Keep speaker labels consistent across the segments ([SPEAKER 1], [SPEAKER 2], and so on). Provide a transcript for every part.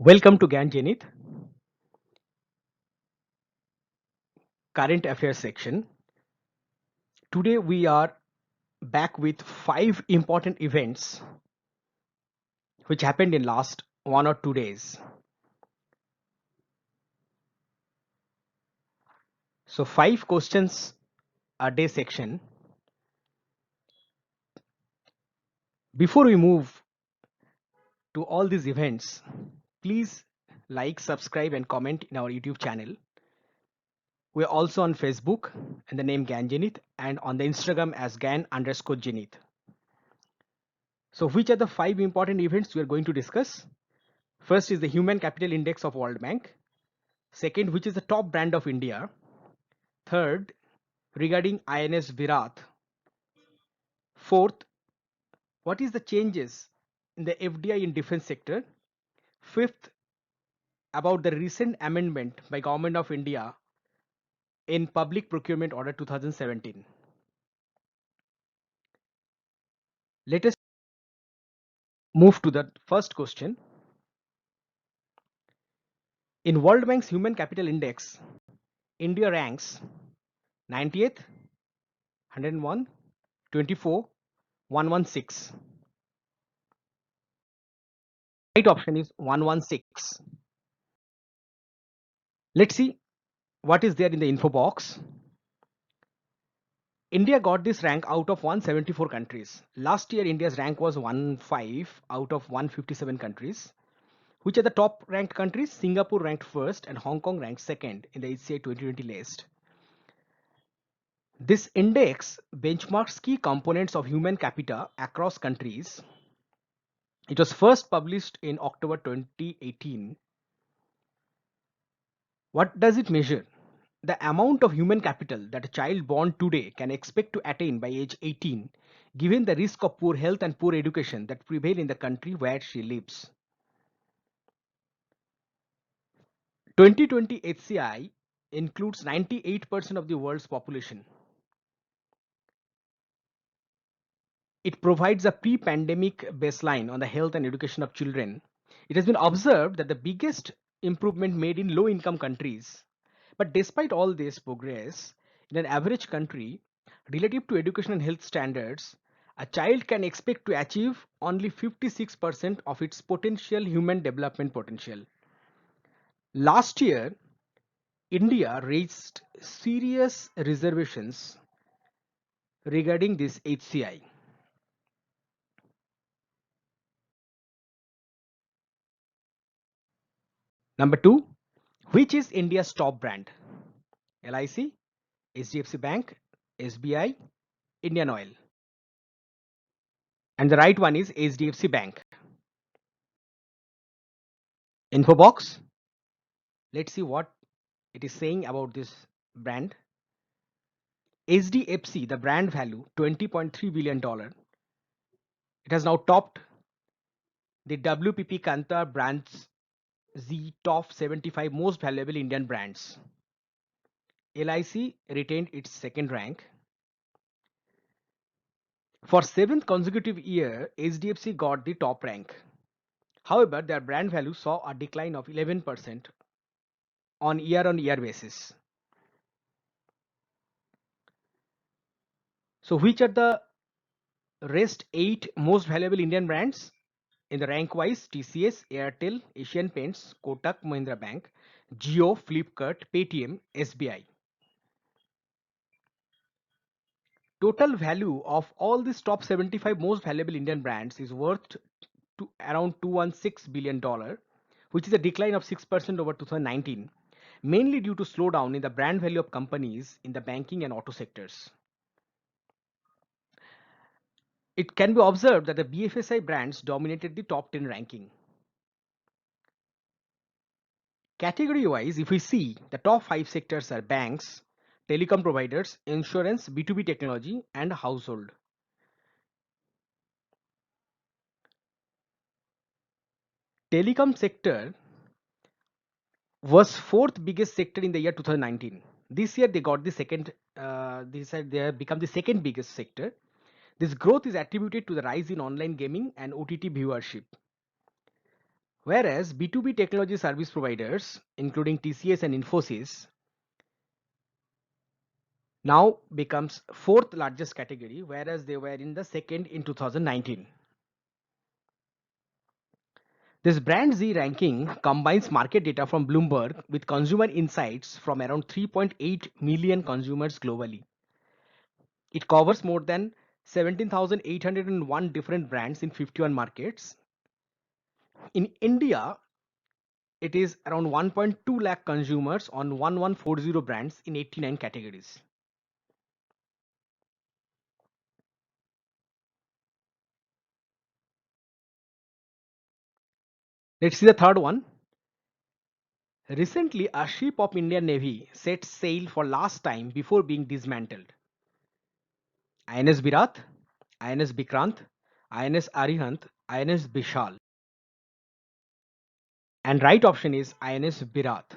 [SPEAKER 1] Welcome to Gyan Zenith, current affairs section. Today we are back with 5 important events which happened in last 1 or 2 days. So 5 questions a day section. Before we move to all these events, please like, subscribe and comment in our YouTube channel. We're also on Facebook and the name Gyan Zenith and on the Instagram as Gyan_Zenith. So which are the 5 important events we are going to discuss? First is the Human Capital Index of World Bank. Second, which is the top brand of India? Third, regarding INS Virat. Fourth, what is the changes in the FDI in defense sector? Fifth, about the recent amendment by Government of India in Public Procurement Order 2017. Let us move to the first question. In World Bank's Human Capital Index, India ranks 90th, 101, 24, 116. Right option is 116. Let's see what is there in the info box. India got this rank out of 174 countries. Last year, India's rank was 15 out of 157 countries. Which are the top ranked countries? Singapore ranked first and Hong Kong ranked second in the HCI 2020 list. This index benchmarks key components of human capital across countries. It was first published in October 2018. What does it measure? The amount of human capital that a child born today can expect to attain by age 18, given the risk of poor health and poor education that prevail in the country where she lives. 2020 HCI includes 98% of the world's population. It provides a pre-pandemic baseline on the health and education of children. It has been observed that the biggest improvement made in low-income countries. But despite all this progress, in an average country, relative to education and health standards, a child can expect to achieve only 56% of its potential human development potential. Last year, India raised serious reservations regarding this HCI. Number 2, which is India's top brand? LIC, HDFC Bank, SBI, Indian Oil. And the right one is HDFC Bank. Info box. Let's see what it is saying about this brand. HDFC, the brand value $20.3 billion. It has now topped the WPP Kantar brands Z top 75 most valuable Indian brands. LIC retained its second rank. For 7th consecutive year, HDFC got the top rank. However, their brand value saw a decline of 11% on year basis. So which are the rest 8 most valuable Indian brands? In the rank wise, TCS, Airtel, Asian Paints, Kotak Mahindra Bank, Jio, Flipkart, Paytm, SBI. Total value of all these top 75 most valuable Indian brands is worth to around $216 billion, which is a decline of 6% over 2019, mainly due to slowdown in the brand value of companies in the banking and auto sectors. It can be observed that the BFSI brands dominated the top 10 ranking. Category wise, if we see, the top 5 sectors are banks, telecom providers, insurance, B2B technology, and household. Telecom sector was fourth biggest sector in the year 2019. This year they got the second. This year they have become the second biggest sector. This growth is attributed to the rise in online gaming and OTT viewership. Whereas B2B technology service providers, including TCS and Infosys, now becomes fourth largest category, whereas they were in the second in 2019. This Brand Z ranking combines market data from Bloomberg with consumer insights from around 3.8 million consumers globally. It covers more than 17,801 different brands in 51 markets. In India, it is around 1.2 lakh consumers on 1140 brands in 89 categories. Let's see the third one. Recently, a ship of Indian Navy set sail for last time before being dismantled. INS Virat, INS Vikrant, INS Arihant, INS Bishal. And right option is INS Virat.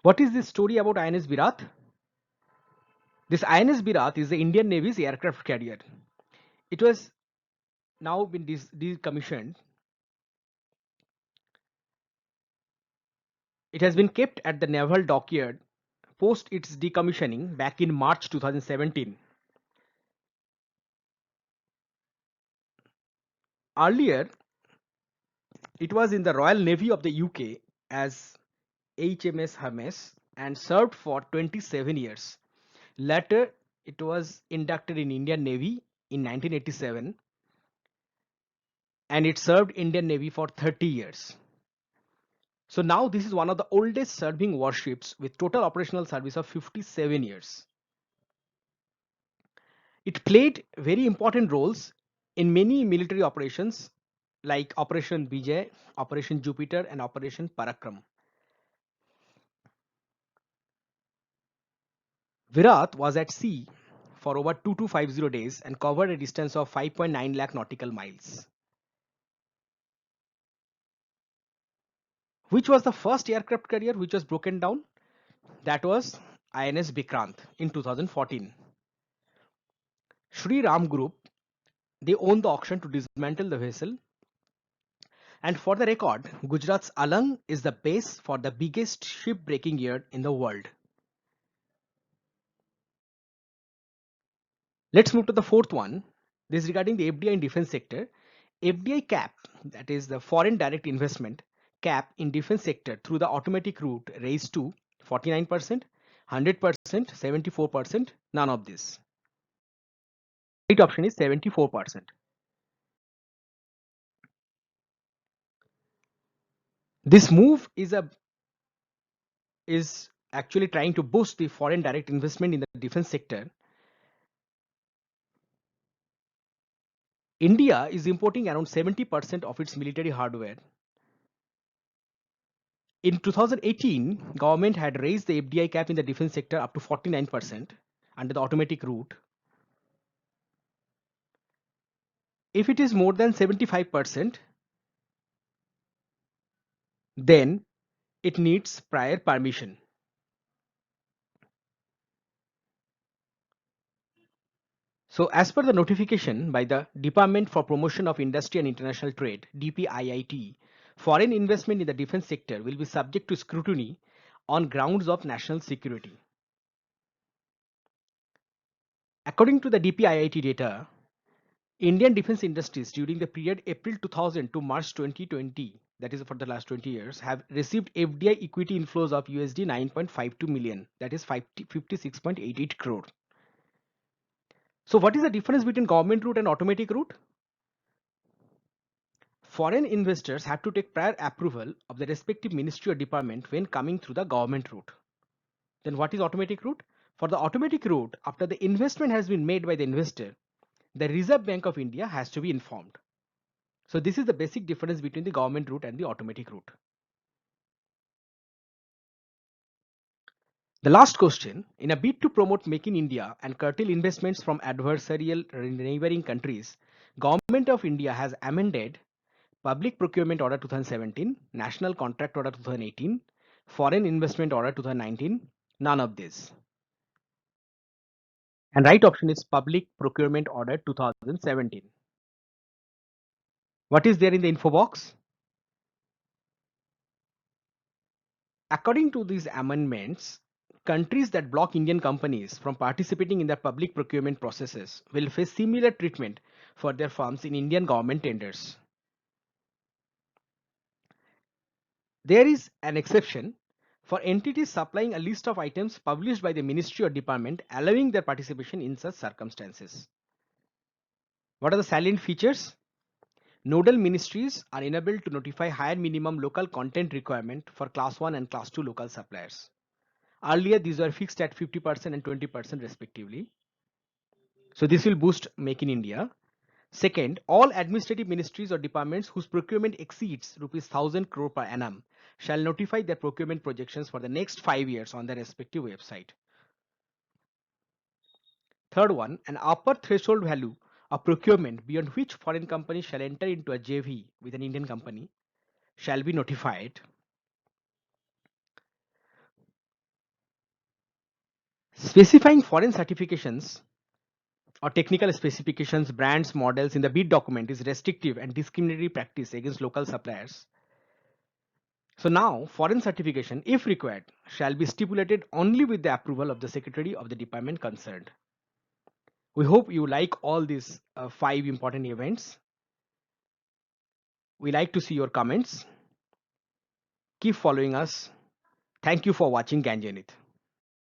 [SPEAKER 1] What is this story about INS Virat? This INS Virat is the Indian Navy's aircraft carrier. It was now been decommissioned. It has been kept at the naval dockyard post its decommissioning back in March 2017. Earlier, it was in the Royal Navy of the UK as HMS Hermes and served for 27 years. Later, it was inducted in Indian Navy in 1987 and it served Indian Navy for 30 years. So now this is one of the oldest serving warships with total operational service of 57 years. It played very important roles in many military operations like Operation Vijay, Operation Jupiter and Operation Parakram. Virat was at sea for over 2250 days and covered a distance of 5.9 lakh nautical miles. Which was the first aircraft carrier which was broken down? That was INS Vikrant in 2014. Shri Ram Group, they own the auction to dismantle the vessel. And for the record, Gujarat's Alang is the base for the biggest ship breaking yard in the world. Let's move to the fourth one. This is regarding the FDI in defense sector. FDI cap, that is the foreign direct investment cap in defense sector through the automatic route raised to 49%, 100%, 74%, none of this. Right option is 74%. This move is actually trying to boost the foreign direct investment in the defense sector. India is importing around 70% of its military hardware. In 2018, government had raised the FDI cap in the defense sector up to 49% under the automatic route. If it is more than 75%, then it needs prior permission. So as per the notification by the Department for Promotion of Industry and International Trade, DPIIT, foreign investment in the defense sector will be subject to scrutiny on grounds of national security. According to the DPIIT data, Indian defense industries during the period April 2000 to March 2020, that is for the last 20 years, have received FDI equity inflows of USD 9.52 million, that is 56.88 crore. So what is the difference between government route and automatic route? Foreign investors have to take prior approval of the respective ministry or department when coming through the government route. Then what is automatic route? For the automatic route, after the investment has been made by the investor, the Reserve Bank of India has to be informed. So this is the basic difference between the government route and the automatic route. The last question, in a bid to promote Make in India and curtail investments from adversarial neighboring countries, Government of India has amended Public Procurement Order 2017, National Contract Order 2018, Foreign Investment Order 2019, none of this. And right option is Public Procurement Order 2017. What is there in the info box? According to these amendments, countries that block Indian companies from participating in the public procurement processes will face similar treatment for their firms in Indian government tenders. There is an exception for entities supplying a list of items published by the ministry or department, allowing their participation in such circumstances. What are the salient features? Nodal ministries are enabled to notify higher minimum local content requirement for class 1 and class 2 local suppliers. Earlier, these were fixed at 50% and 20% respectively. So this will boost Make in India. Second, all administrative ministries or departments whose procurement exceeds rupees 1000 crore per annum shall notify their procurement projections for the next 5 years on their respective website. Third one, an upper threshold value of procurement beyond which foreign companies shall enter into a JV with an Indian company shall be notified. Specifying foreign certifications or technical specifications, brands, models in the bid document is restrictive and discriminatory practice against local suppliers. So now, foreign certification, if required, shall be stipulated only with the approval of the Secretary of the Department concerned. We hope you like all these 5 important events. We like to see your comments. Keep following us. Thank you for watching Ganjanit.